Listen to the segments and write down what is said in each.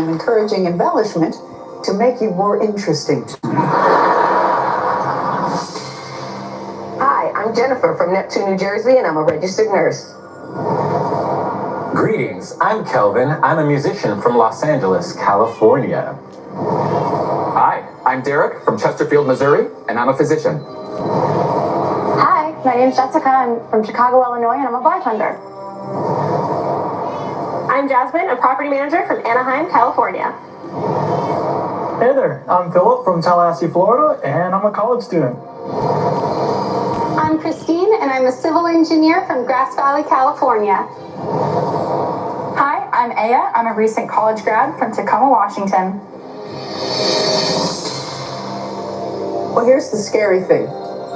I'm encouraging embellishment to make you more interesting. Hi, I'm Jennifer from Neptune, New Jersey, and I'm a registered nurse. Greetings, I'm Kelvin. I'm a musician from Los Angeles, California. Hi, I'm Derek from Chesterfield, Missouri, and I'm a physician. Hi, my name's Jessica. I'm from Chicago, Illinois, and I'm a bartender. I'm Jasmine, a property manager from Anaheim, California. Hey there, I'm Philip from Tallahassee, Florida, and I'm a college student. I'm Christine, and I'm a civil engineer from Grass Valley, California. Hi, I'm Aya. I'm a recent college grad from Tacoma, Washington. Well, here's the scary thing.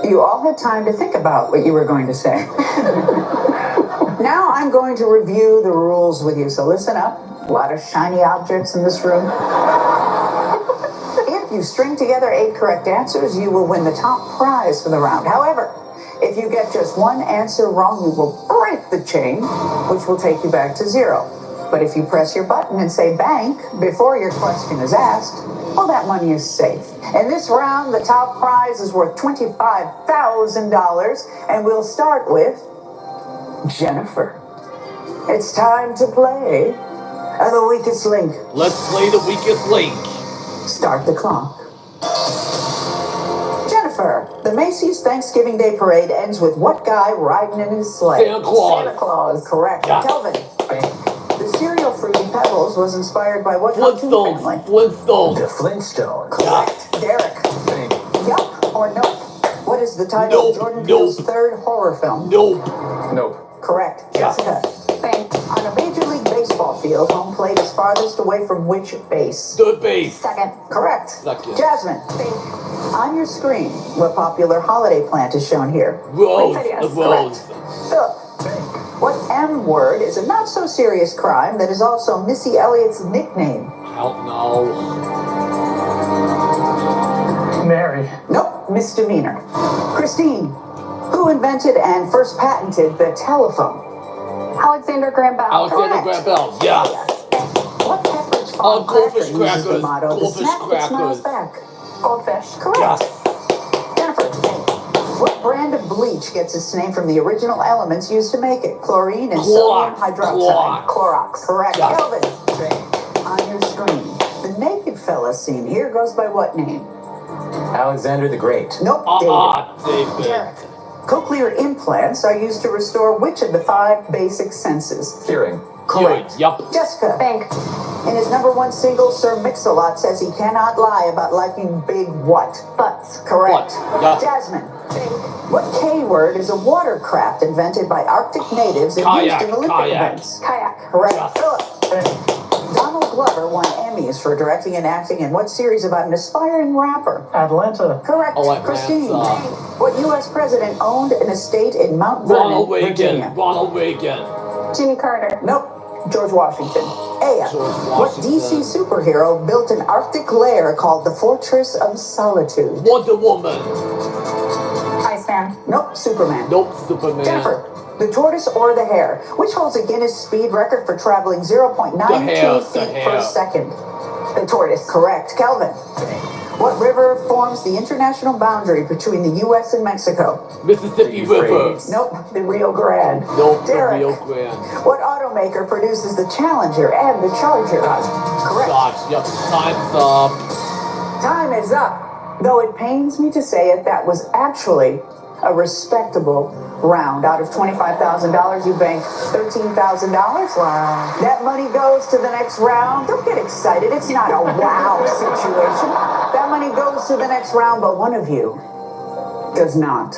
You all had time to think about what you were going to say. Now I'm going to review the rules with you, so listen up. A lot of shiny objects in this room. If you string together 8 correct answers, you will win the top prize for the round. However, if you get just one answer wrong, you will break the chain, which will take you back to 0. But if you press your button and say bank before your question is asked, well, that money is safe. In this round, the top prize is worth $25,000, and we'll start with Jennifer. It's time to play The Weakest Link. Let's play The Weakest Link. Start the clock. Jennifer, the Macy's Thanksgiving Day Parade ends with what guy riding in his sleigh? Santa Claus. Santa Claus, correct. Yeah. Kelvin. The cereal Fruity Pebbles was inspired by what cartoon family? Flintstones. The Flintstones. Correct. Derek. Yup or nope? What is the title of Jordan Peele's third horror film? Nope. Correct. Jessica. Thanks. On a Major League Baseball field, home plate is farthest away from which base? The base. Second. Correct. Second. Jasmine. On your screen, what popular holiday plant is shown here? Rose. Yes. Rose. Philip. What M word is a not so serious crime that is also Missy Elliott's nickname? I don't know. Mary. Nope, misdemeanor. Christine. Who invented and first patented the telephone? Alexander Graham Bell. Alexander Graham Bell. Yeah. What Pepperidge Farm Goldfish cracker uses the crackers. motto, the Goldfish snack that smiles crackers. back? Goldfish. Correct. Yes. Jennifer. What brand of bleach gets its name from the original elements used to make it? Chlorine and sodium hydroxide. Clorox. Correct. Yes. Kelvin. On your screen, the naked fella scene here goes by what name? Alexander the Great. Nope. David. Derek. Cochlear implants are used to restore which of the 5 basic senses? Hearing. Correct. Yup. Jessica. Bank. In his #1 single, Sir Mix-a-Lot says he cannot lie about liking big what? Butts. Correct. What? Yeah. Jasmine. What K word is a watercraft invented by Arctic natives and used Kayak, in Olympic kayak. events? Kayak. Correct. Yes. Philip. Donald Glover won Emmys for directing and acting in what series about an aspiring rapper? Atlanta. Correct. Oh, Atlanta. Christine. What U.S. president owned an estate in Mount Ronald Vernon, Virginia? Reagan. Ronald Reagan. Jimmy Carter. Nope. George Washington. Aya. George What Washington. DC superhero built an Arctic lair called the Fortress of Solitude? Wonder Woman. Iceman. Nope. Superman. Nope. Superman. Jennifer. The tortoise or the hare? Which holds a Guinness speed record for traveling 0.92 feet per second? The tortoise. Correct. Kelvin. What river forms the international boundary between the U.S. and Mexico? Mississippi River. Nope. The Rio Grande. Nope. Derek. The Rio Grande. What automaker produces the Challenger and the Charger? Correct. Gosh. Yep. Time's up. Time is up. Though it pains me to say it, that was actually a respectable round. Out of $25,000, you banked $13,000. Wow. That money goes to the next round. Don't get excited. It's not a wow situation. That money goes to the next round, but one of you does not.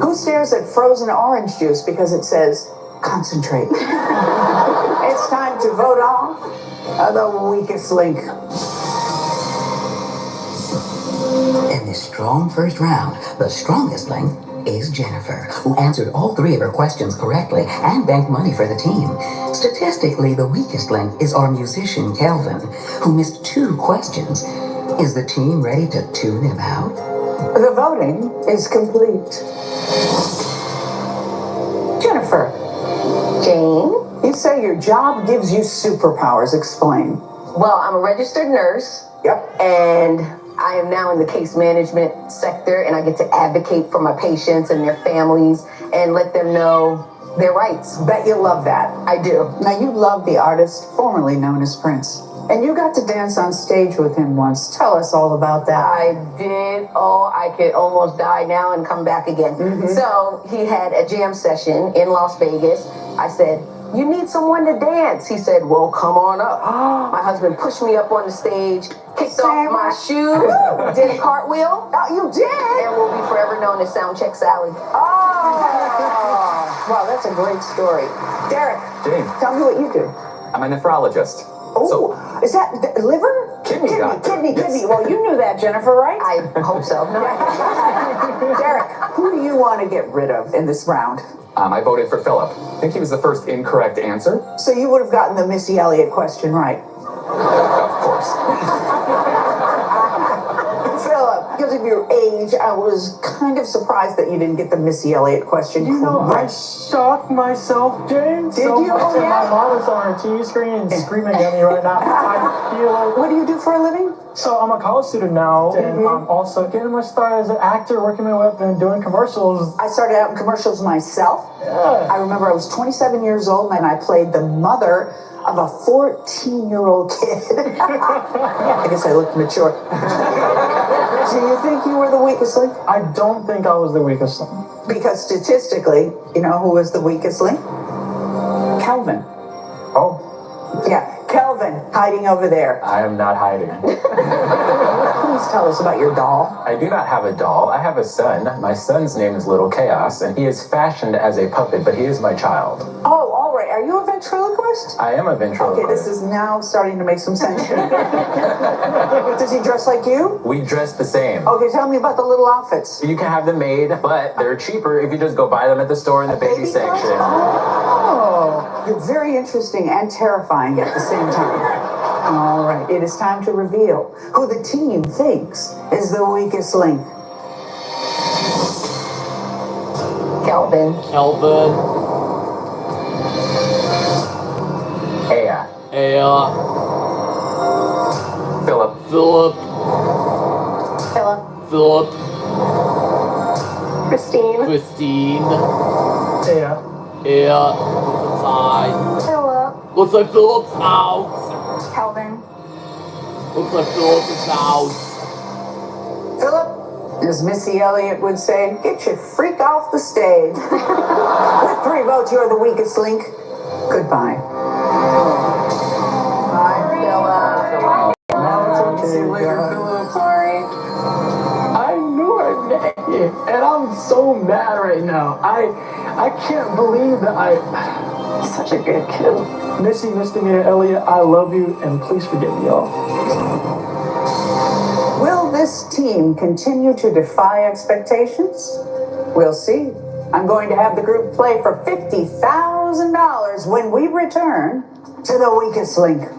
Who stares at frozen orange juice because it says, concentrate? It's time to vote on The Weakest Link. In this strong first round, the strongest link is Jennifer, who answered all 3 of her questions correctly and banked money for the team. Statistically, the weakest link is our musician, Kelvin, who missed 2 questions. Is the team ready to tune him out? The voting is complete. Jennifer. Jane? You say your job gives you superpowers. Explain. Well, I'm a registered nurse. Yep. And I am now in the case management sector, and I get to advocate for my patients and their families and let them know their rights. Bet you love that. I do. Now, you love the artist formerly known as Prince. And you got to dance on stage with him once. Tell us all about that. I did. Oh, I could almost die now and come back again. So he had a jam session in Las Vegas. I said, "You need someone to dance." He said, "Well, come on up." My husband pushed me up on the stage, kicked off my shoes, did a cartwheel. Oh, you did? And will be forever known as Soundcheck Sally. Oh! Wow, that's a great story. Derek, James, tell me what you do. I'm a nephrologist. Oh, is that liver? Kidney doctor. Kidney. Yes. Well, you knew that, Jennifer, right? I hope so. No. Derek, who do you want to get rid of in this round? I voted for Philip. I think he was the first incorrect answer. So you would have gotten the Missy Elliott question right. Of course. Philip, because of your age, I was kind of surprised that you didn't get the Missy Elliott question. You know, I shocked myself, James. Did so you? much Oh, that yeah? my mom is on her TV screen and screaming at me right now. I feel like... What do you do for a living? So I'm a college student now, and I'm also getting my start as an actor, working my way up and doing commercials. I started out in commercials myself. Yeah. I remember I was 27 years old and I played the mother of a 14-year-old kid. I guess I looked mature. Do you think you were the weakest link? I don't think I was the weakest link. Because statistically, you know who was the weakest link? Kelvin. Oh. Yeah, Kelvin, hiding over there. I am not hiding. Please tell us about your doll. I do not have a doll. I have a son. My son's name is Little Chaos, and he is fashioned as a puppet, but he is my child. Oh, all right. Are you a ventriloquist? I am a ventriloquist. Okay, this is now starting to make some sense. Does he dress like you? We dress the same. Okay, tell me about the little outfits. You can have them made, but they're cheaper if you just go buy them at the store in the baby section. Oh, you're very interesting and terrifying at the same time. All right, it is time to reveal who the team thinks is the weakest link. Kelvin. Aya. Philip. Philip. Christine. Yeah. Philip. Looks like Philip's out. Calvin. Looks like Philip is out. Philip, as Missy Elliott would say, get your freak off the stage. With 3 votes, you're the weakest link. Goodbye. Bye, Philip. Sorry. I knew I met you, and I'm so mad right now. I can't believe that Such a good kid. Missy, Misdemeanor Elliott, I love you, and please forgive me, y'all. Will this team continue to defy expectations? We'll see. I'm going to have the group play for $50,000 when we return to the weakest link.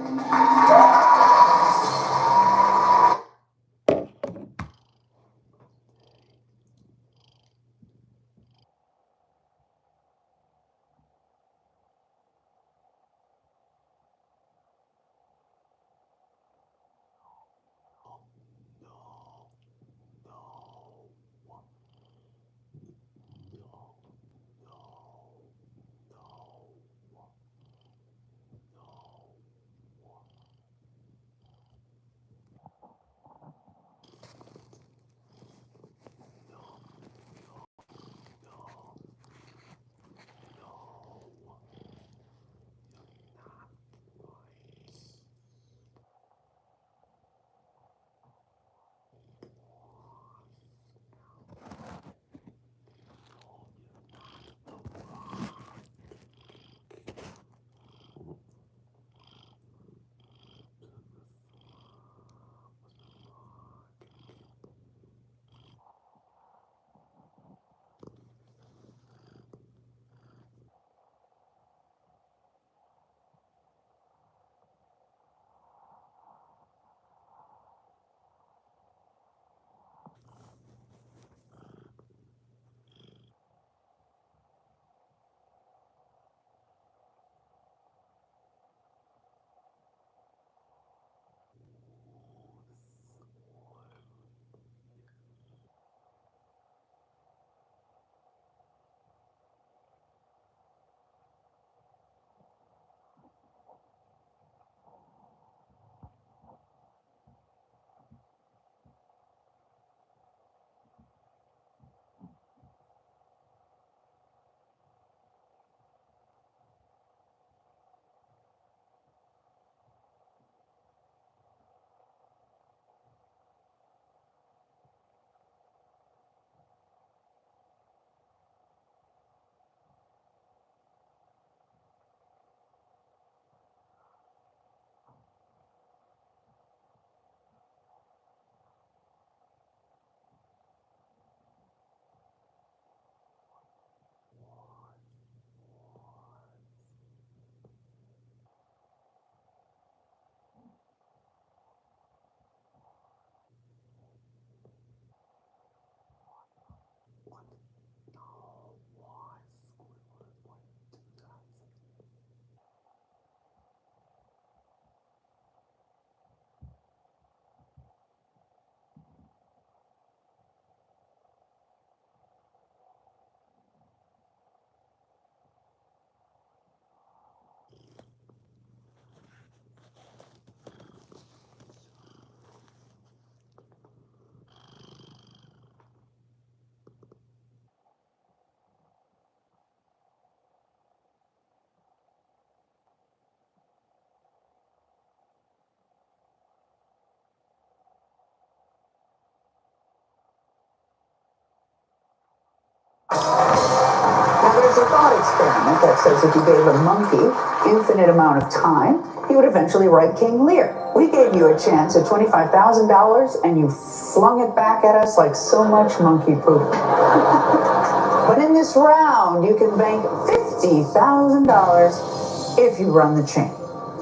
argument that says if you gave a monkey infinite amount of time, he would eventually write King Lear. We gave you a chance at $25,000 and you flung it back at us like so much monkey poop. But in this round, you can bank $50,000 if you run the chain.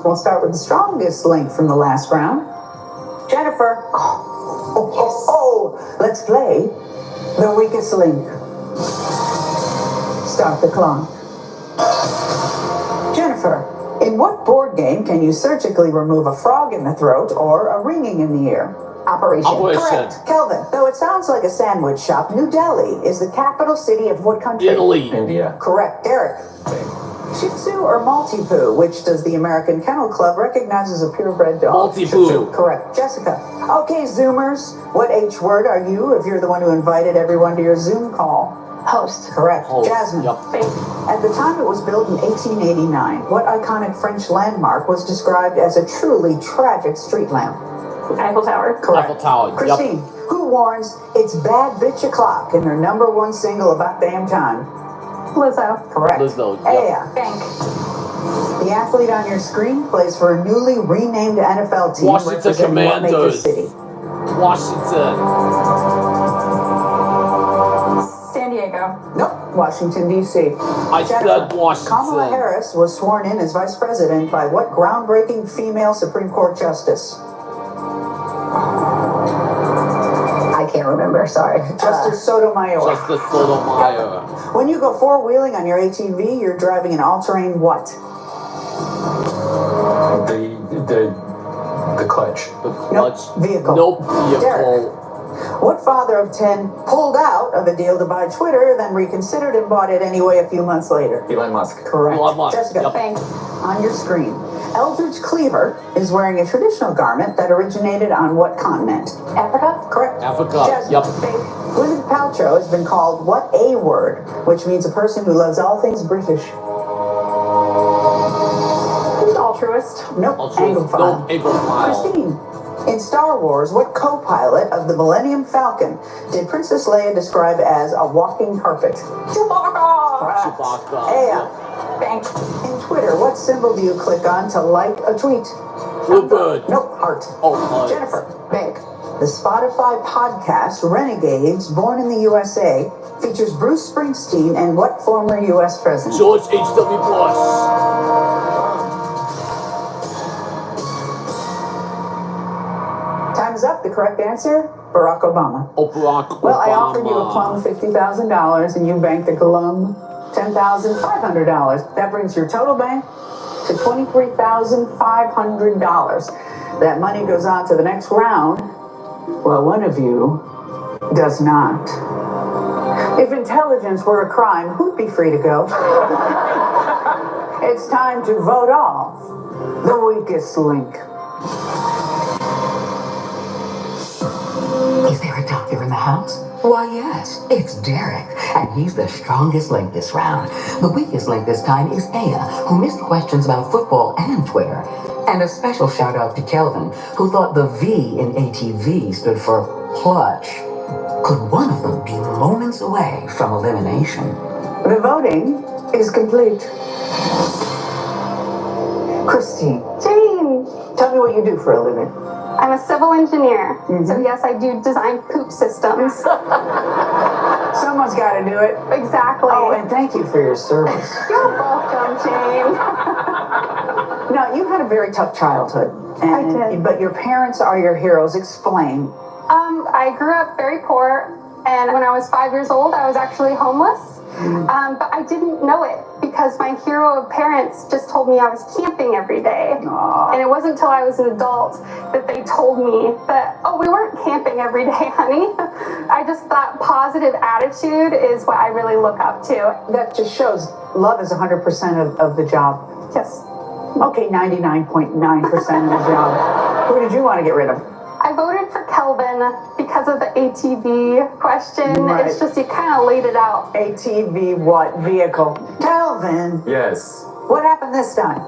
We'll start with the strongest link from the last round. Jennifer. Let's play the weakest link. Start the clock. Jennifer, in what board game can you surgically remove a frog in the throat or a ringing in the ear? Operation. Correct. Kelvin, though it sounds like a sandwich shop, New Delhi is the capital city of what country? Italy. India. Correct. Derek. Shih Tzu or Maltipoo, which does the American Kennel Club recognize as a purebred dog? Maltipoo. Correct. Jessica. Okay, Zoomers, what H word are you if you're the one who invited everyone to your Zoom call? Host. Correct. Host, Jasmine. yep. At the time it was built in 1889, what iconic French landmark was described as a truly tragic street lamp? Eiffel Tower. Correct. Eiffel Tower, yep. Christine, who warns it's bad bitch o'clock in their #1 single About Damn Time? Lizzo. Correct. Lizzo, yep. Aya. Bank. The athlete on your screen plays for a newly renamed NFL team Washington representing what major Commanders. city? Washington. San Diego. Nope. Washington, D.C. I said Washington. Kamala Harris was sworn in as vice president by what groundbreaking female Supreme Court justice? I can't remember, sorry. Justice Sotomayor. Justice Sotomayor. When you go four-wheeling on your ATV, you're driving an all-terrain what? The clutch. The clutch. Nope. Vehicle. Nope. Vehicle. Derek. What father of 10 pulled out of a deal to buy Twitter, then reconsidered and bought it anyway a few months later? Elon Musk. Correct. Elon Musk, Jessica. yep. Bank. On your screen, Eldridge Cleaver is wearing a traditional garment that originated on what continent? Africa. Correct. Africa, Jasmine. yep. Gwyneth Paltrow has been called what A word, which means a person who loves all things British? Altruist. Nope. Altruist. Anglophile. Nope. Anglophile. Christine. In Star Wars, what co-pilot of the Millennium Falcon did Princess Leia describe as a walking carpet? Chewbacca. Correct. Chewbacca. Aya. Bank. In Twitter, what symbol do you click on to like a tweet? Bluebird. Nope. Heart. Oh, heart. Jennifer. Bank. The Spotify podcast Renegades, Born in the USA, features Bruce Springsteen and what former U.S. president? George H.W. Bush. Time's up. The correct answer, Barack Obama. Oh, Barack Obama. Well, I offered you a plum $50,000 and you banked a glum $10,500. That brings your total bank to $23,500. That money goes on to the next round. Well, one of you does not. If intelligence were a crime, who'd be free to go? It's time to vote off the weakest link. Is there a doctor in the house? Why, yes, it's Derek, and he's the strongest link this round. The weakest link this time is Aya, who missed questions about football and Twitter. And a special shout out to Kelvin, who thought the V in ATV stood for clutch. Could one of them be moments away from elimination? The voting is complete. Christine, Jane. tell me what you do for a living. I'm a civil engineer. So yes, I do design poop systems. Someone's got to do it. Exactly. Oh, and thank you for your service. You're welcome, Jane. Now, you had a very tough childhood. I did. But your parents are your heroes. Explain. I grew up very poor, and when I was 5 years old, I was actually homeless. But I didn't know it because my hero of parents just told me I was camping every day. Aww. And it wasn't until I was an adult that they told me that, oh, we weren't camping every day, honey. I just thought positive attitude is what I really look up to. That just shows love is 100% of the job. Yes. Okay, 99.9% of the job. Who did you want to get rid of? I voted for Kelvin because of the ATV question. Right. It's just, you kind of laid it out. ATV what vehicle? Calvin, Yes. what happened this time?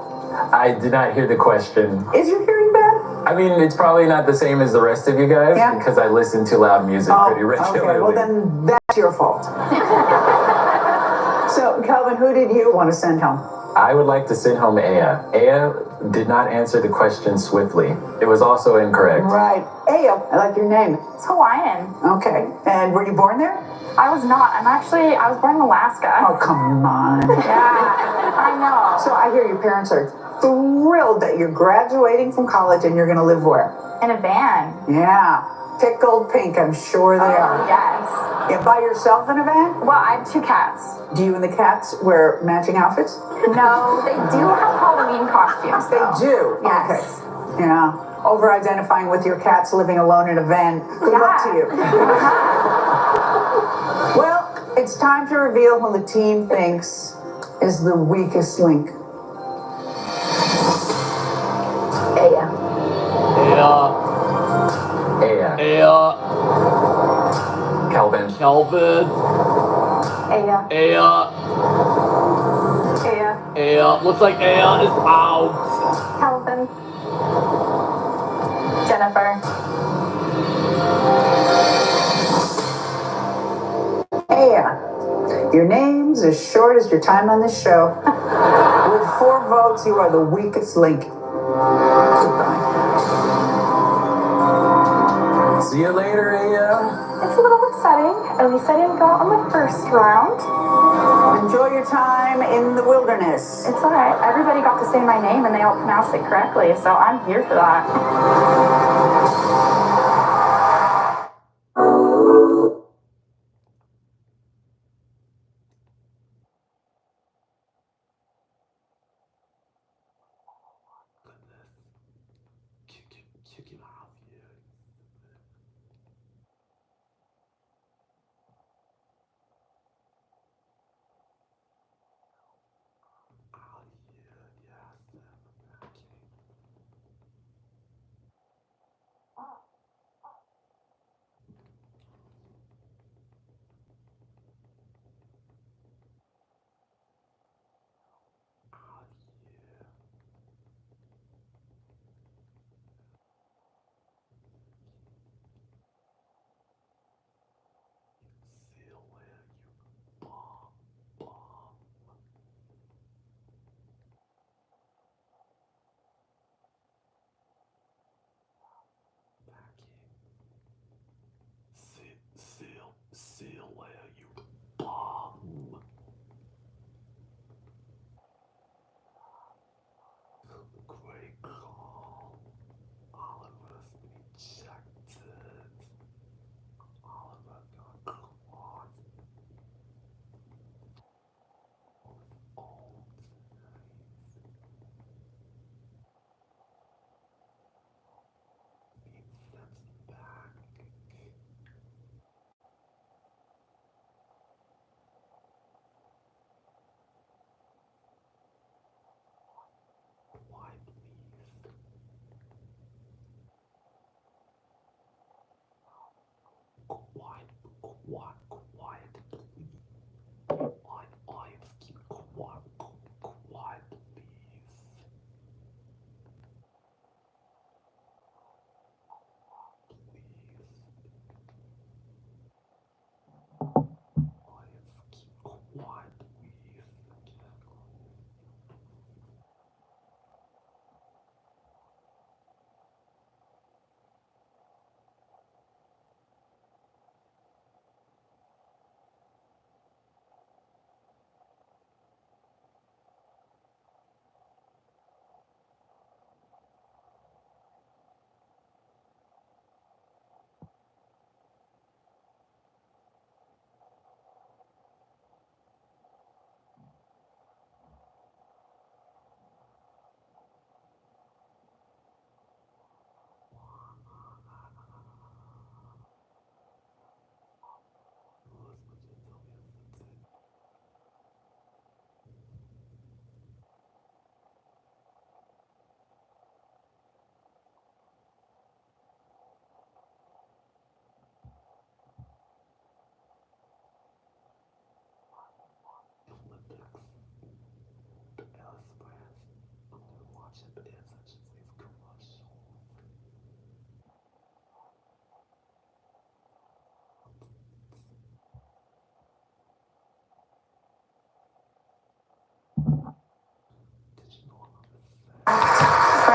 I did not hear the question. Is your hearing bad? I mean, it's probably not the same as the rest of you guys Yeah. because I listen to loud music pretty regularly. Okay, well then that's your fault. So, Calvin, who did you want to send home? I would like to send home Aya. Aya did not answer the question swiftly. It was also incorrect. Right. Aya, I like your name. It's Hawaiian. Okay. And were you born there? I was not. I was born in Alaska. Oh, come on. Yeah, I know. So I hear your parents are thrilled that you're graduating from college and you're going to live where? In a van. Yeah. Tickled pink, I'm sure they are. Yes. Yeah, by yourself in a van? Well, I have 2 cats. Do you and the cats wear matching outfits? No, they do have Halloween costumes. They do? Yes. Okay. Yeah. Over-identifying with your cats living alone in a van. Good luck to you. Well, it's time to reveal who the team thinks is the weakest link. Aya. Aya. Aya. Calvin. Calvin. Aya. Aya. Aya. Aya. Looks like Aya is out. Calvin. Jennifer. Aya, your name's as short as your time on this show. With 4 votes, you are the weakest link. Goodbye. See you later, Aya. It's a little upsetting. At least I didn't go out on the first round. Enjoy your time in the wilderness. It's alright. Everybody got to say my name and they all pronounced it correctly, so I'm here for that.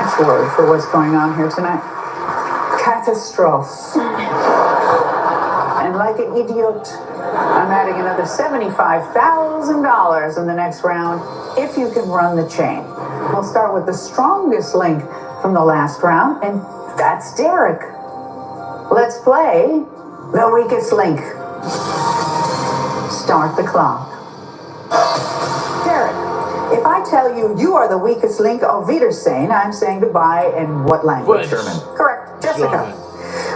French word for what's going on here tonight. Catastrophe. And like an idiot, I'm adding another $75,000 in the next round if you can run the chain. We'll start with the strongest link from the last round, and that's Derek. Let's play the weakest link. Start the clock. Derek, if I tell you you are the weakest link of Wiedersehen, I'm saying goodbye in what language? German. Correct. Jessica. German.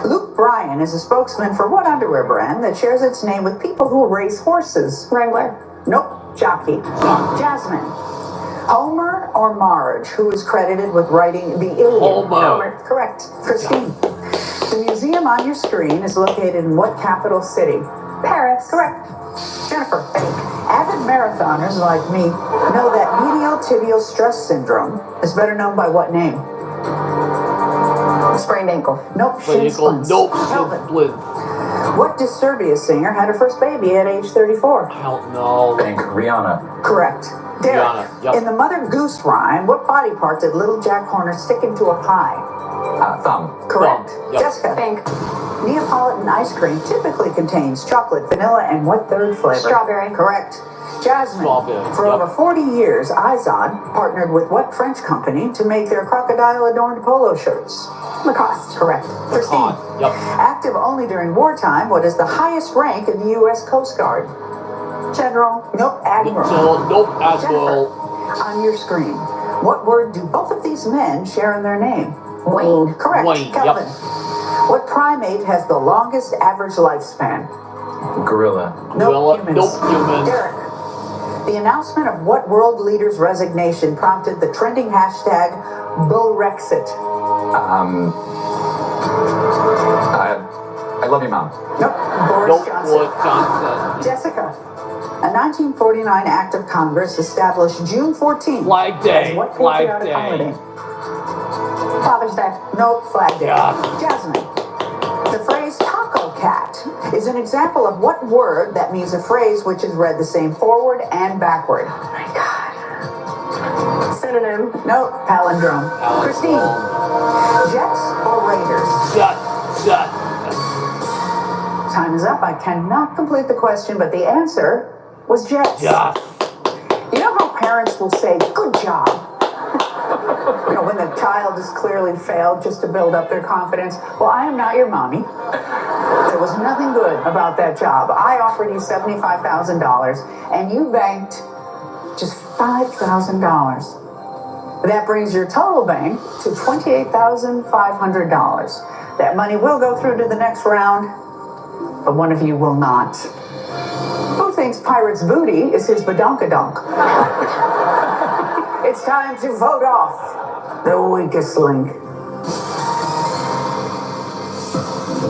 Luke Bryan is a spokesman for what underwear brand that shares its name with people who race horses? Wrangler. Nope. Jockey. Jasmine. Homer or Marge, who is credited with writing the Iliad? Homer. Correct. Christine. The museum on your screen is located in what capital city? Paris. Correct. Jennifer. Avid marathoners like me know that medial tibial stress syndrome is better known by what name? Sprained ankle. Nope. Shin splints. Nope. Kelvin. Shin splints. What Disturbia singer had her first baby at age 34? I don't know. Bank Rihanna. Correct. Derek, Rihanna, yep. in the Mother Goose rhyme, what body part did Little Jack Horner stick into a pie? Thumb. Correct. Thumb, yep. Jessica. Bank. Neapolitan ice cream typically contains chocolate, vanilla, and what third flavor? Strawberry. Correct. Jasmine. Strawberry, For yep. over 40 years, Izod partnered with what French company to make their crocodile-adorned polo shirts? Lacoste. Correct. Christine. Yep. Active only during wartime, what is the highest rank in the U.S. Coast Guard? General. Nope. Admiral. Nope. Jennifer, Admiral. on your screen, what word do both of these men share in their name? Wayne. Correct. Wayne, Kelvin. yep. What primate has the longest average lifespan? Gorilla. Gorilla. Humans. Nope. Humans. Derek. The announcement of what world leader's resignation prompted the trending hashtag #BoRexit? I love you, Mom. Nope. Boris Nope. Johnson. Boris Johnson. Jessica. A 1949 act of Congress established June 14th Flag Day. as what Flag patriotic Day. holiday? Father's Day. Nope. Flag Day. Yeah. Jasmine. The phrase taco cat is an example of what word that means a phrase which is read the same forward and backward? Oh my God. Synonym. Nope. Palindrome. Christine. Jets or Raiders? Shut. Time is up. I cannot complete the question, but the answer was Jets. Yes. You know how parents will say, good job? You know, when the child has clearly failed just to build up their confidence. Well, I am not your mommy. There was nothing good about that job. I offered you $75,000 and you banked just $5,000. That brings your total bank to $28,500. That money will go through to the next round, but one of you will not. Who thinks Pirate's booty is his badonkadonk? It's time to vote off the weakest link.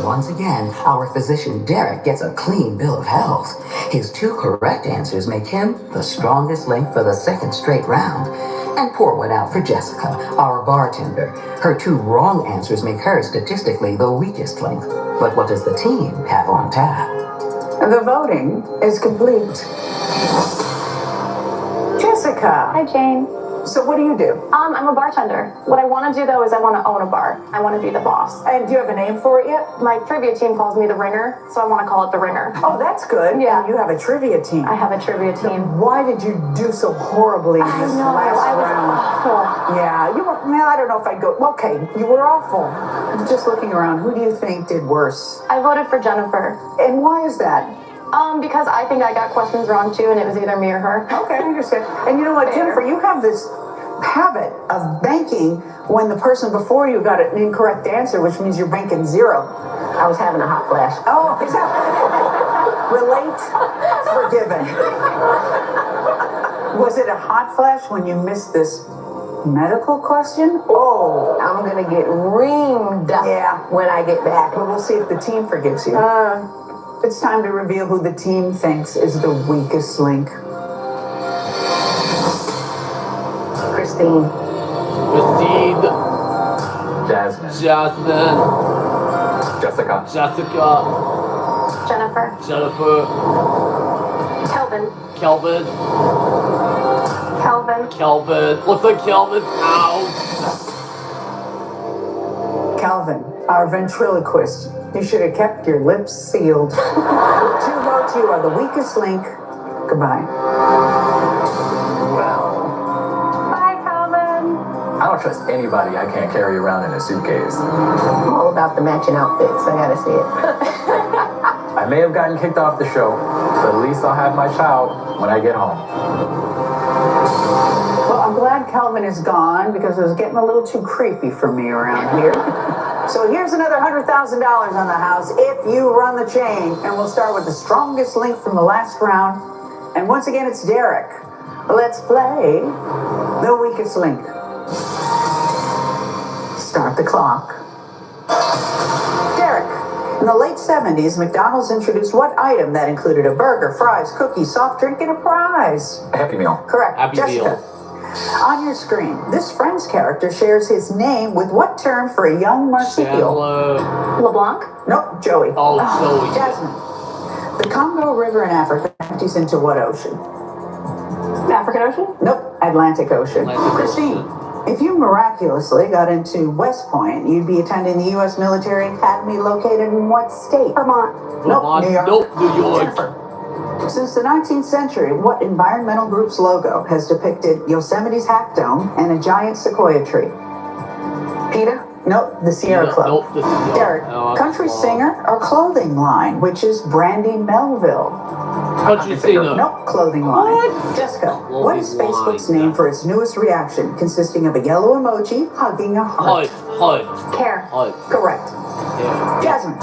Once again, our physician Derek gets a clean bill of health. His two correct answers make him the strongest link for the second straight round. And pour one out for Jessica, our bartender. Her two wrong answers make her statistically the weakest link. But what does the team have on tap? The voting is complete. Jessica. Hi, Jane. So what do you do? I'm a bartender. What I want to do though is I want to own a bar. I want to be the boss. And do you have a name for it yet? My trivia team calls me the Ringer, so I want to call it the Ringer. Oh, that's good. Yeah. And you have a trivia team. I have a trivia team. Why did you do so horribly in this last I was round? awful. Yeah, you were, well, I don't know if I'd go, okay, you were awful. Just looking around, who do you think did worse? I voted for Jennifer. And why is that? Because I think I got questions wrong too, and it was either me or her. Okay, I understand. And you know what, Fair. Jennifer, you have this habit of banking when the person before you got an incorrect answer, which means you're banking zero. I was having a hot flash. Oh, relate, forgiven. Was it a hot flash when you missed this medical question? Oh, I'm gonna get reamed Yeah. when I get back. but we'll see if the team forgives you. It's time to reveal who the team thinks is the weakest link. Christine. Jasmine. Jasmine. Jessica. Jessica. Jennifer. Jennifer. Kelvin. Kelvin. Kelvin. Kelvin. Looks like Kelvin's out. our ventriloquist. You should have kept your lips sealed. With 2 votes, you are the weakest link. Goodbye. Bye, Calvin. I don't trust anybody I can't carry around in a suitcase. I'm all about the matching outfits. I gotta see it. I may have gotten kicked off the show, but at least I'll have my child when I get home. Well, I'm glad Calvin is gone because it was getting a little too creepy for me around here. So here's another $100,000 on the house if you run the chain. And we'll start with the strongest link from the last round. And once again, it's Derek. Let's play the weakest link. Start the clock. Derek, in the late 70s, McDonald's introduced what item that included a burger, fries, cookies, soft drink, and a prize? A Happy Meal. Correct. Happy Jessica. Meal. On your screen, this Friends character shares his name with what term for a young marsupial? Chandler. LeBlanc. Nope, Joey. Oh, Joey. Jasmine. The Congo River in Africa empties into what ocean? African Ocean. Nope, Atlantic Ocean. Atlantic Christine, Ocean. if you miraculously got into West Point, you'd be attending the U.S. Military Academy located in what state? Vermont. Nope, Vermont. New York. Nope, New York. Jennifer. Since the 19th century, what environmental group's logo has depicted Yosemite's Half Dome and a giant sequoia tree? Peter? Nope, the Sierra Club. Nope, the Sierra. Derek, Oh, country well. singer or clothing line, which is Brandy Melville? Country singer. Nope, clothing line. What? Jessica, Clothing what is Facebook's line. name for its newest reaction, consisting of a yellow emoji hugging a heart? Hut. Care. Hut. Correct. Yeah. Jasmine,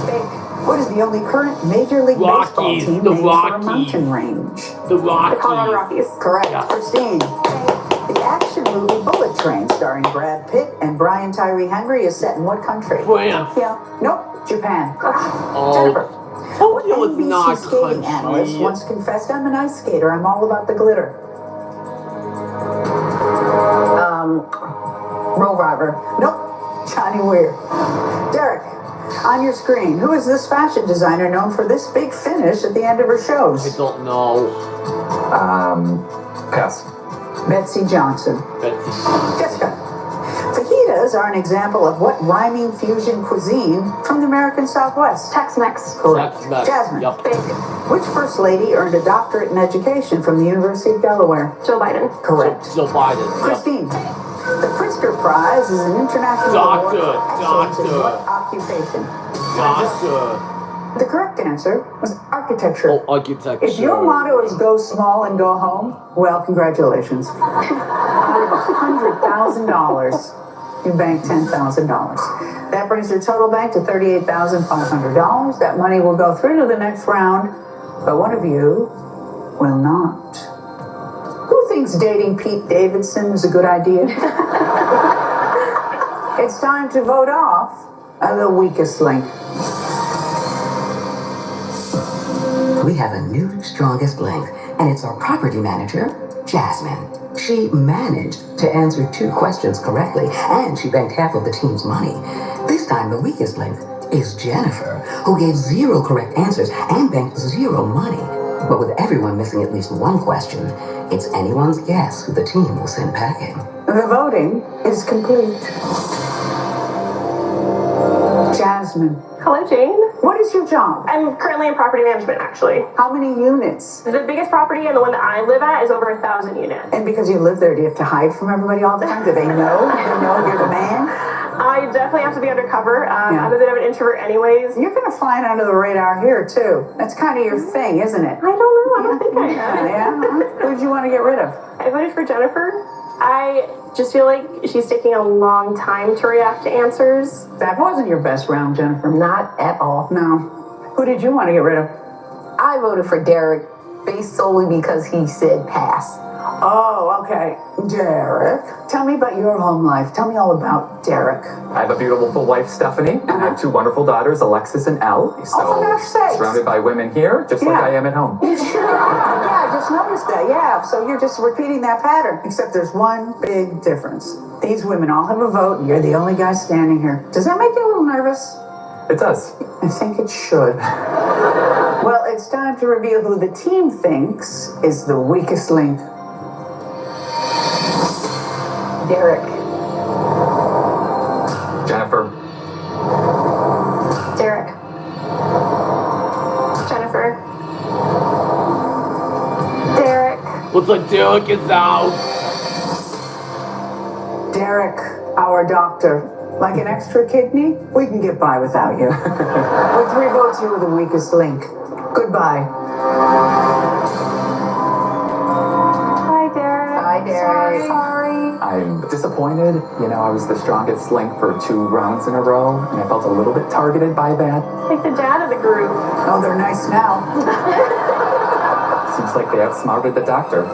what is the only current Major League Baseball Rockies, team the named for a Rockies. mountain range? The The Colorado Rockies. Rockies. Correct. Yeah. Christine, the action movie Bullet Train, starring Brad Pitt and Brian Tyree Henry, is set in what country? France. Yeah. Nope. Japan. Oh. Jennifer, what Tokyo is NBC not skating analyst country. once confessed, "I'm an ice skater. I'm all about the glitter." Roll Driver. Nope. Johnny Weir. Derek, on your screen, who is this fashion designer known for this big finish at the end of her I shows? don't know. Pass. Betsy Johnson. Betsy. Jessica, fajitas are an example of what rhyming fusion cuisine from the American Southwest? Tex-Mex. Correct. That's Jasmine, Yup. which first lady earned a doctorate in education from the University of Delaware? Joe Biden. Correct. Joe Biden. Yup. Christine, the Pritzker Prize is an international Doctor, award for excellence in doctor. what occupation? Doctor. The correct answer was architecture. Oh, architecture. If your motto is go small and go home, well, congratulations. Out of $100,000, you banked $10,000. That brings your total bank to $38,500. That money will go through to the next round, but one of you will not. Who thinks dating Pete Davidson is a good idea? It's time to vote off the weakest link. We have a new strongest link, and it's our property manager, Jasmine. She managed to answer 2 questions correctly, and she banked half of the team's money. This time, the weakest link is Jennifer, who gave 0 correct answers and banked 0 money. But with everyone missing at least 1 question, it's anyone's guess who the team will send packing. The voting is complete. Jasmine, Hello, Jane. what is your job? I'm currently in property management, actually. How many units? The biggest property and the one that I live at is over 1,000 units. And because you live there, do you have to hide from everybody all the time? Do they know? Do they know you're the man? I definitely have to be undercover. Yeah. I'm a bit of an introvert anyways. You're going to fly under the radar here, too. That's kind of your thing, isn't it? I don't know. I don't think I am. Yeah? Who did you want to get rid of? I voted for Jennifer. I just feel like she's taking a long time to react to answers. That wasn't your best round, Jennifer. Not at all. No. Who did you want to get rid of? I voted for Derek based solely because he said pass. Oh, okay. Derek. Tell me about your home life. Tell me all about Derek. I have a beautiful wife, Stephanie, and I have 2 wonderful daughters, Alexis and Elle. So, Oh, for gosh sakes. surrounded by women here, just like Yeah. I am at home. You sure are. Yeah, I just noticed that. Yeah, so you're just repeating that pattern. Except there's one big difference. These women all have a vote, and you're the only guy standing here. Does that make you a little nervous? It does. I think it should. Well, it's time to reveal who the team thinks is the weakest link. Derek. Jennifer. Looks like Derek is out. Derek, our doctor. Like an extra kidney? We can get by without you. With 3 votes, you were the weakest link. Goodbye. Hi, Derek. Hi, Derek. Sorry. I'm disappointed. You know, I was the strongest link for 2 rounds in a row, and I felt a little bit targeted by that. Like the dad of the group. Oh, they're nice now. Seems like they outsmarted the doctor.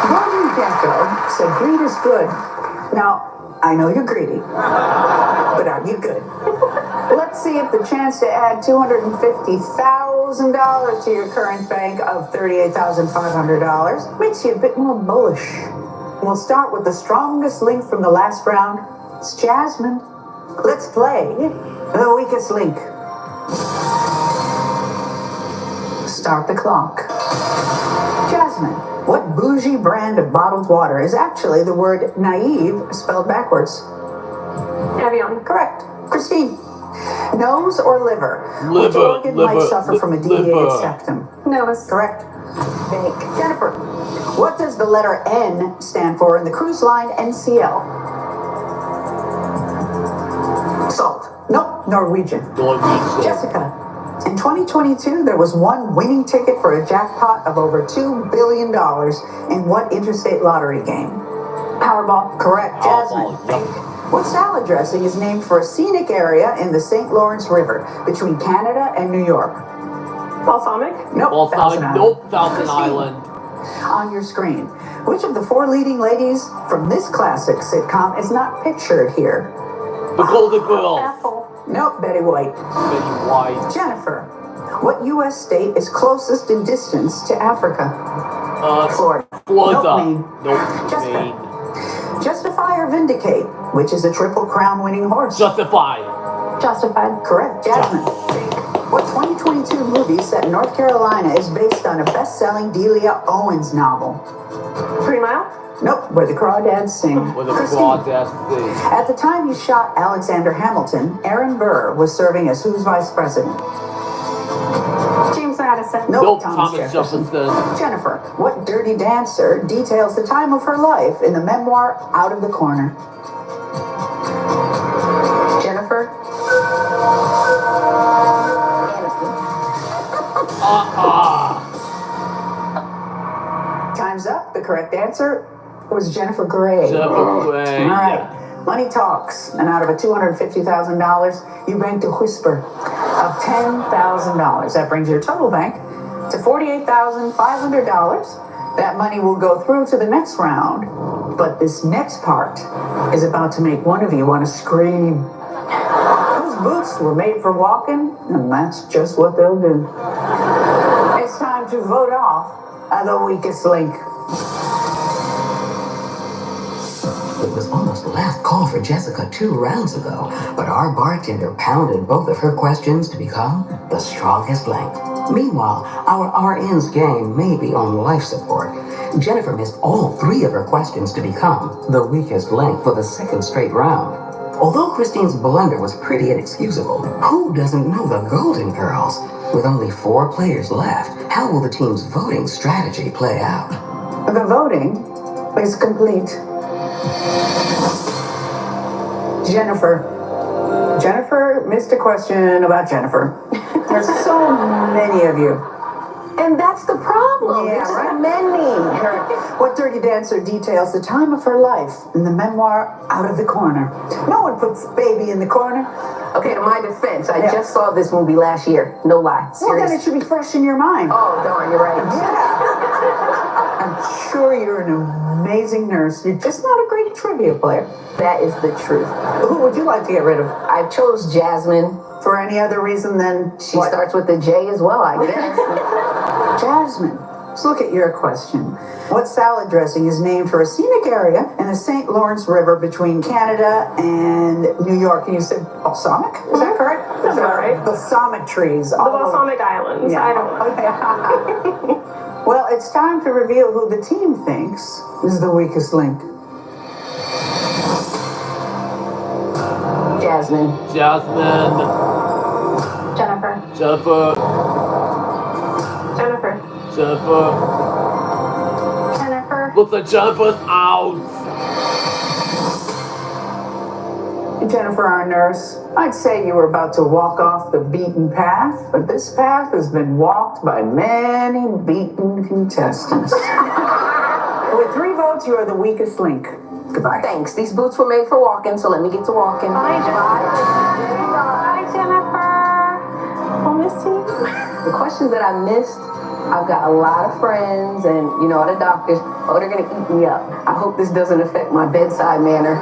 Gordon Gecko said greed is good. Now, I know you're greedy, but are you good? Let's see if the chance to add $250,000 to your current bank of $38,500 makes you a bit more bullish. We'll start with the strongest link from the last round. It's Jasmine. Let's play the weakest link. Start the clock. Jasmine, what bougie brand of bottled water is actually the word naive spelled backwards? Evian. Correct. Christine, nose or liver? Which Liver, organ might suffer from a deviated liver. septum? Nose. Correct. Bank. Jennifer, what does the letter N stand for in the cruise line NCL? Salt. Nope. Norwegian. Norwegian. Jessica, in 2022, there was one winning ticket for a jackpot of over $2 billion in what interstate lottery game? Powerball. Correct. Jasmine. Powerball, yep. What salad dressing is named for a scenic area in the St. Lawrence River between Canada and New York? Balsamic. Nope. Thousand Island. Nope, Thousand Christine, Island. on your screen, which of the four leading ladies from this classic sitcom is not pictured here? The Golden Girls. Apple. Nope. Betty White. Betty White. Jennifer, what U.S. state is closest in distance to Africa? Florida. Florida. Nope. Maine. Nope, Jessica. Maine. Justify or Vindicate, which is a Triple Crown winning horse? Justify. Justified. Correct. Jasmine. What 2022 movie set in North Carolina is based on a best-selling Delia Owens novel? 3 Mile. Nope. Where the Crawdads Sing. With a Christine. broad-ass thing. At the time he shot Alexander Hamilton, Aaron Burr was serving as whose vice president? James Madison. Nope. Nope, Thomas Jefferson. Jennifer, what dirty dancer details the time of her life in the memoir Out of the Corner? Jennifer? Time's up. The correct answer was Jennifer Grey. Jennifer Grey. All right. Money talks, and out of a $250,000, you banked a whisper of $10,000. That brings your total bank to $48,500. That money will go through to the next round, but this next part is about to make one of you want to scream. Those boots were made for walking, and that's just what they'll do. It's time to vote off the weakest link. It was almost the last call for Jessica 2 rounds ago, but our bartender pounded both of her questions to become the strongest link. Meanwhile, our RN's game may be on life support. Jennifer missed all 3 of her questions to become the weakest link for the second straight round. Although Christine's blunder was pretty inexcusable, who doesn't know the Golden Girls? With only 4 players left, how will the team's voting strategy play out? The voting is complete. Jennifer missed a question about Jennifer. There's so many of you. And that's the problem. Yeah, There's right. so many. What dirty dancer details the time of her life in the memoir Out of the Corner? No one puts baby in the corner. Okay, to my defense, I Yeah. just saw this movie last year. No lie. Well, then Serious. it should be fresh in your mind. Oh, darn, you're right. Yeah. I'm sure you're an amazing nurse. You're just not a great trivia player. That is the truth. Who would you like to get rid of? I chose Jasmine. For any other reason than She what? starts with a J as well, I guess. Jasmine, let's look at your question. What salad dressing is named for a scenic area in the St. Lawrence River between Canada and New York? And you said balsamic? Is that correct? That's about right. Balsamic trees. The Balsamic Islands. Yeah. I don't know. Well, it's time to reveal who the team thinks is the weakest link. Jasmine. Jasmine. Jennifer. Jennifer. Jennifer. Jennifer. Jennifer. Looks like Jennifer's out. Jennifer, our nurse, I'd say you were about to walk off the beaten path, but this path has been walked by many beaten contestants. With 3 votes, you are the weakest link. Goodbye. Thanks. These boots were made for walking, so let me get to walking. Bye, Jennifer. Bye, Jennifer. We'll miss you. The questions that I missed, I've got a lot of friends, and you know, the doctors, oh, they're gonna eat me up. I hope this doesn't affect my bedside manner.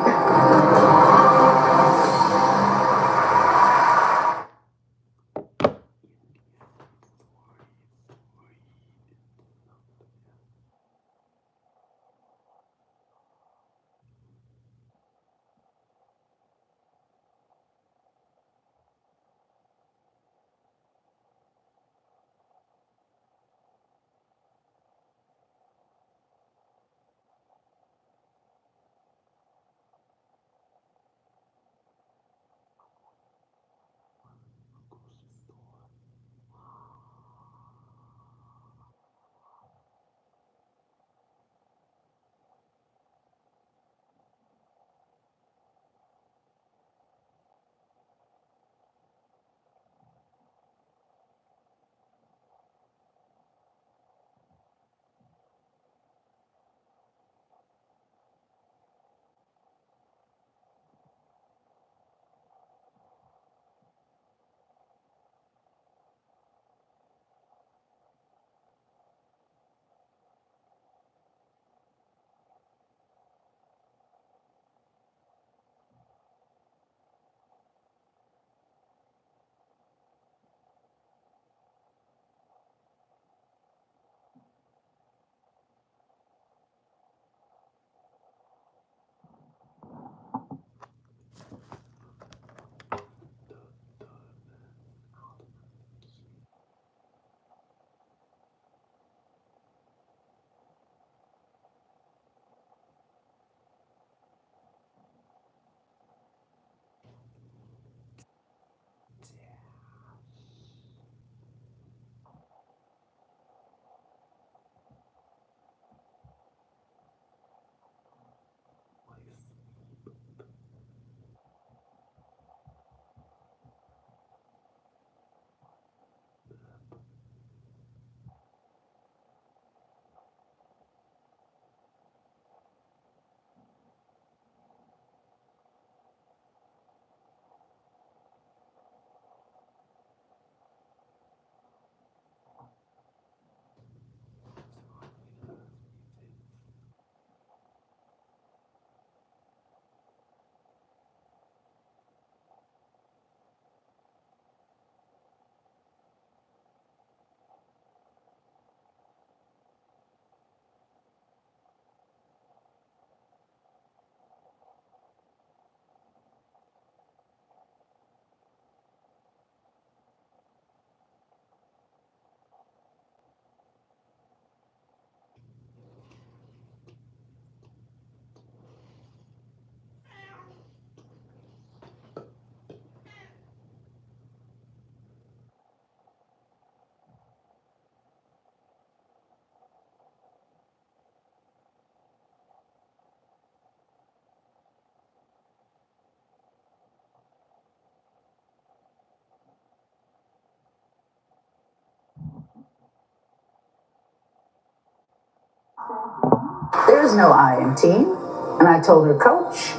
There's no I in team. And I told her, Coach,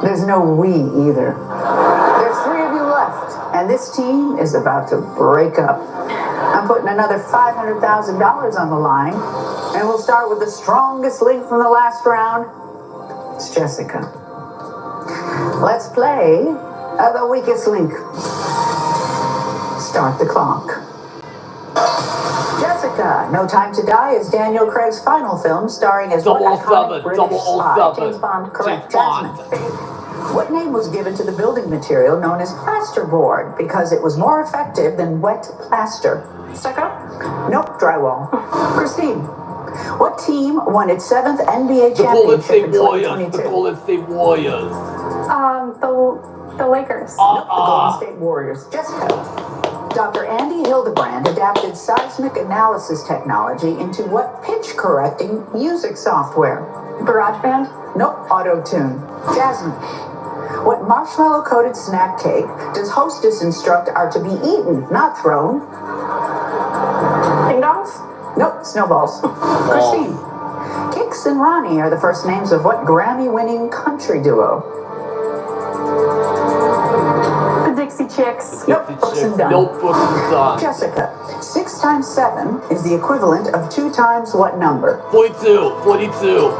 there's no we either. There's 3 of you left, and this team is about to break up. I'm putting another $500,000 on the line, and we'll start with the strongest link from the last round. It's Jessica. Let's play the weakest link. Start the clock. Jessica, No Time to Die is Daniel Craig's final film, starring as what iconic British spy? James Bond. Correct. Jasmine. What name was given to the building material known as plasterboard because it was more effective than wet plaster? Stucco? Nope, drywall. Christine, what team won its 7th NBA The Golden championship in State Warriors. 2022? The Golden State Warriors. The Lakers. Nope, the Golden State Warriors. Jessica. Dr. Andy Hildebrand adapted seismic analysis technology into what pitch-correcting music software? GarageBand? Nope, auto-tune. Jasmine. What marshmallow-coated snack cake does hostess instruct are to be eaten, not thrown? Ding dongs? Nope, snowballs. Christine. Kix and Ronnie are the first names of what Grammy-winning country duo? The Dixie Chicks. Nope, Books and Dunn. Nope, Books and Dunn. Jessica. 6 times 7 is the equivalent of 2 times what number? 42. 42.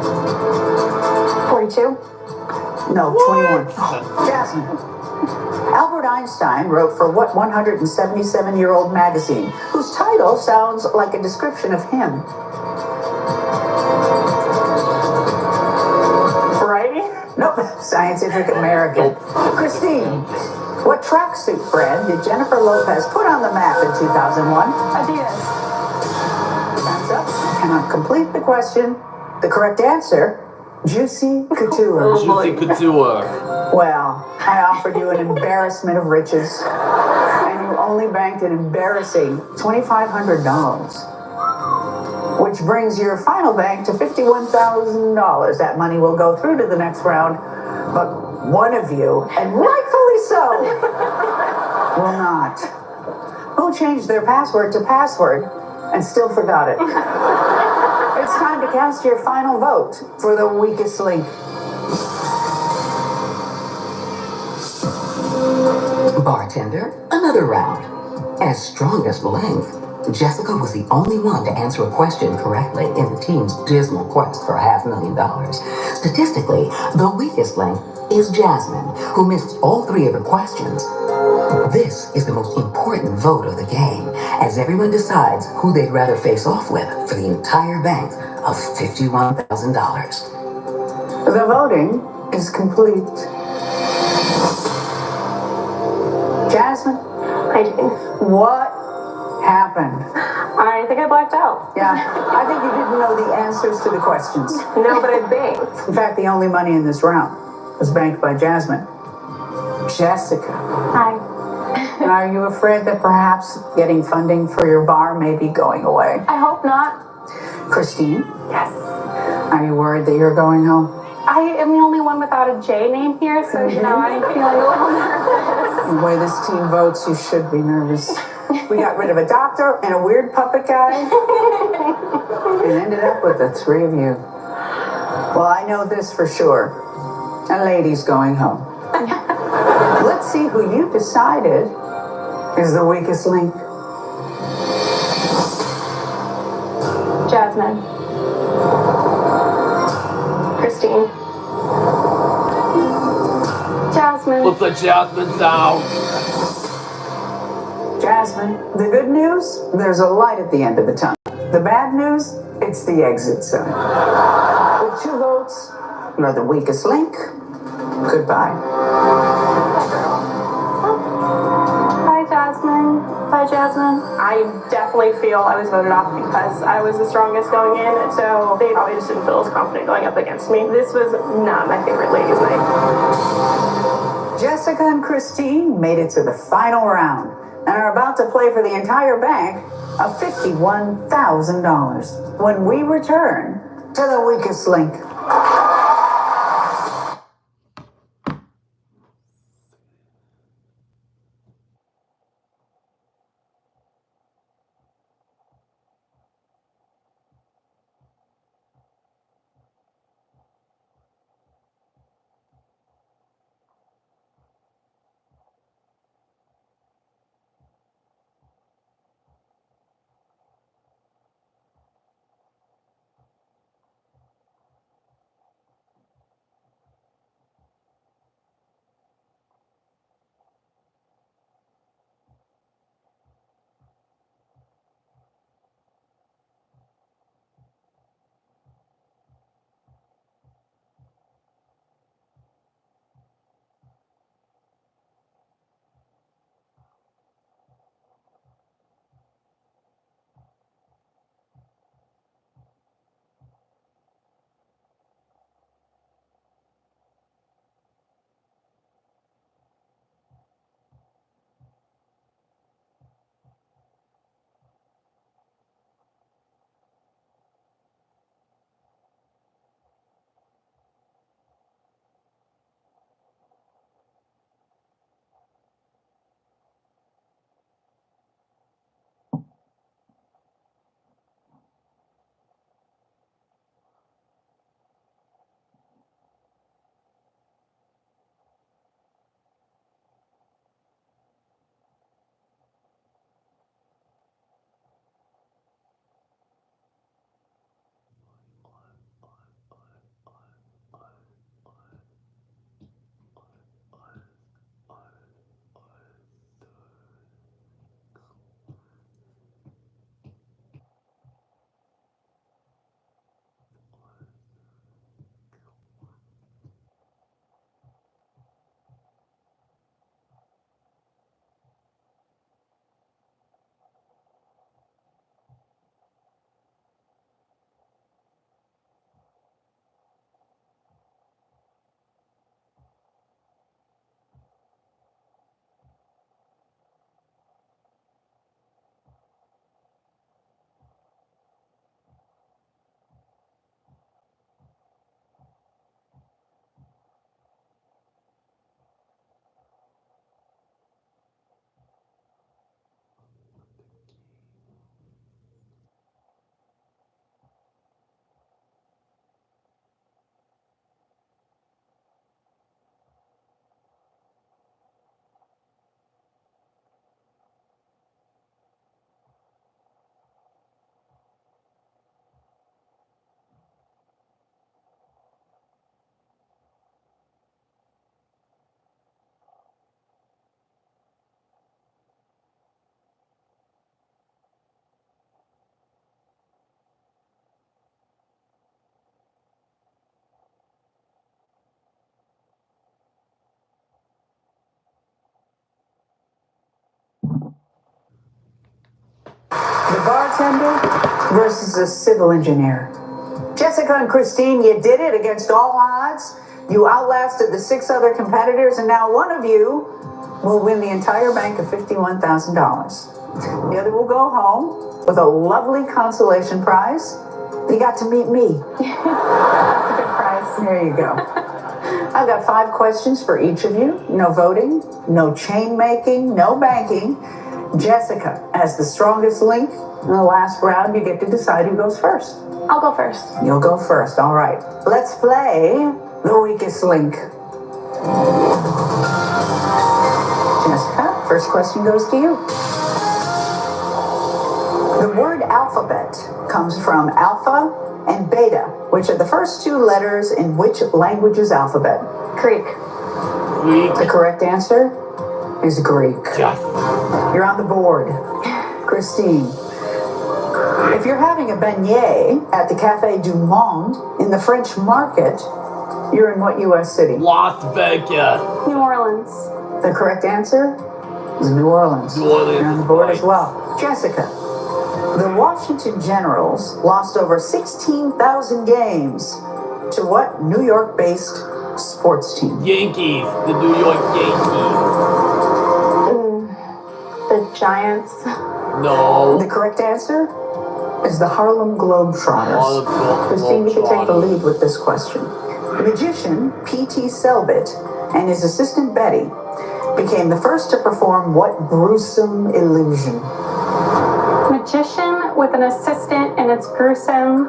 42? No, 21. Jasmine. Albert Einstein wrote for what 177-year-old magazine, whose title sounds like a description of him? Variety? Nope, Scientific American. Christine, what tracksuit brand did Jennifer Lopez put on the map in 2001? Adidas. Time's up. Cannot complete the question. The correct answer, Juicy Couture. Juicy Couture. Well, I offered you an embarrassment of riches, and you only banked an embarrassing $2,500, which brings your final bank to $51,000. That money will go through to the next round, but one of you, and rightfully so, will not. Who changed their password to password and still forgot it? It's time to cast your final vote for the weakest link. Bartender, another round. As strongest length, Jessica was the only one to answer a question correctly in the team's dismal quest for $500,000. Statistically, the weakest length is Jasmine, who missed all 3 of her questions. This is the most important vote of the game, as everyone decides who they'd rather face off with for the entire bank of $51,000. The voting is complete. Jasmine, what happened? I think I blacked out. Yeah, I think you didn't know the answers to the questions. No, but I banked. In fact, the only money in this round was banked by Jasmine. Jessica, Hi. are you afraid that perhaps getting funding for your bar may be going away? I hope not. Christine, Yes. are you worried that you're going home? I am the only one without a J name here, so, I'm feeling a little nervous. The way this team votes, you should be nervous. We got rid of a doctor and a weird puppet guy and ended up with the 3 of you. Well, I know this for sure. A lady's going home. Let's see who you decided is the weakest link. Jasmine. Christine. Jasmine. Looks like Jasmine's out. Jasmine, the good news, there's a light at the end of the tunnel. The bad news, it's the exit sign. With 2 votes, you're the weakest link. Goodbye. Bye, Jasmine. Bye, Jasmine. I definitely feel I was voted off because I was the strongest going in, so they probably just didn't feel as confident going up against me. This was not my favorite ladies' night. Jessica and Christine made it to the final round and are about to play for the entire bank of $51,000 when we return to the weakest link. bartender versus a civil engineer. Jessica and Christine, you did it against all odds. You outlasted the 6 other competitors, and now one of you will win the entire bank of $51,000. The other will go home with a lovely consolation prize. You got to meet me. That's a good prize. There you go. I've got 5 questions for each of you. No voting, no chain making, no banking. Jessica, as the strongest link in the last round, you get to decide who goes first. I'll go first. You'll go first, all right. Let's play the weakest link. Jessica, first question goes to you. The word alphabet comes from alpha and beta, which are the first 2 letters in which language's alphabet? Greek. Greek. The correct answer is Greek. Yes. You're on the board. Christine, if you're having a beignet at the Café du Monde in the French Market, you're in what U.S. city? Las Vegas. New Orleans. The correct answer is New Orleans. New Orleans You're on the is board right. as well. Jessica, the Washington Generals lost over 16,000 games to what New York-based sports team? Yankees. The New York Yankees. The Giants. No. The correct answer is the Harlem Globetrotters. Christine, you can take the lead with this question. Magician P.T. Selbit and his assistant Betty became the first to perform what gruesome illusion? Magician with an assistant, and it's gruesome.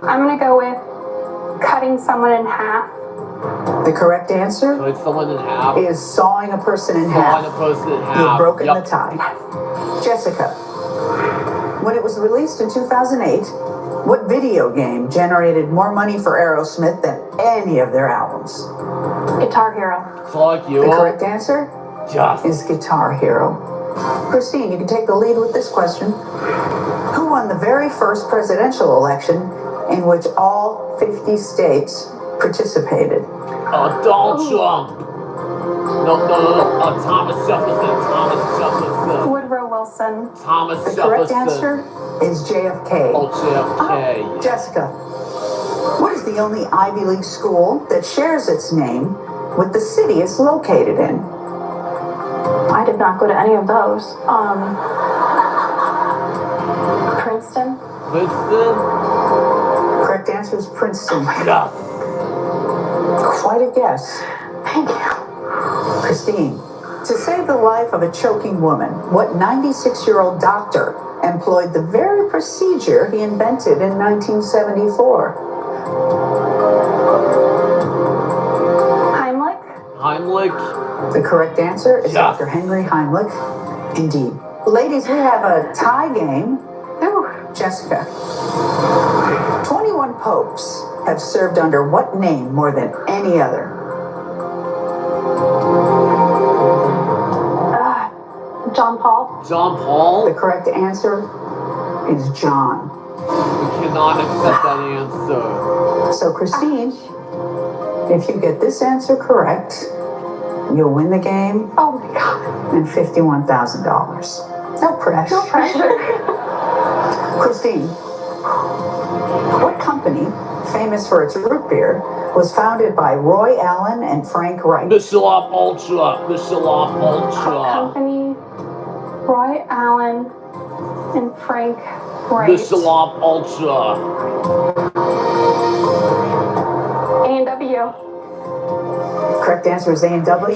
I'm gonna go with cutting someone in half. The correct answer Cut someone in half. is sawing a person in Sawing half. a person in half. You've broken Yep. the tie. Jessica, when it was released in 2008, what video game generated more money for Aerosmith than any of their albums? Guitar Hero. Fuck you. The correct answer Yes. is Guitar Hero. Christine, you can take the lead with this question. Who won the very first presidential election in which all 50 states participated? Donald Trump. No. Thomas Jefferson. Woodrow Wilson. Thomas The Jefferson. correct answer is JFK. Oh, JFK. Jessica, what is the only Ivy League school that shares its name with the city it's located in? I did not go to any of those. Princeton. Princeton. Correct answer is Princeton. Yes. Quite a guess. Thank you. Christine, to save the life of a choking woman, what 96-year-old doctor employed the very procedure he invented in 1974? Heimlich. Heimlich. The correct answer is Yes. Dr. Henry Heimlich. Indeed. Ladies, we have a tie game. Ooh. Jessica, 21 popes have served under what name more than any other? John Paul. John Paul. The correct answer is John. We cannot accept that answer. So, Christine, if you get this answer correct, you'll win the game Oh my God. and $51,000. No pressure. No pressure. Christine, what company, famous for its root beer, was founded by Roy Allen and Frank Wright? Michelin Ultra. Michelin Ultra. Company. Roy Allen and Frank Wright. Michelin Ultra. A&W. Correct answer is A&W.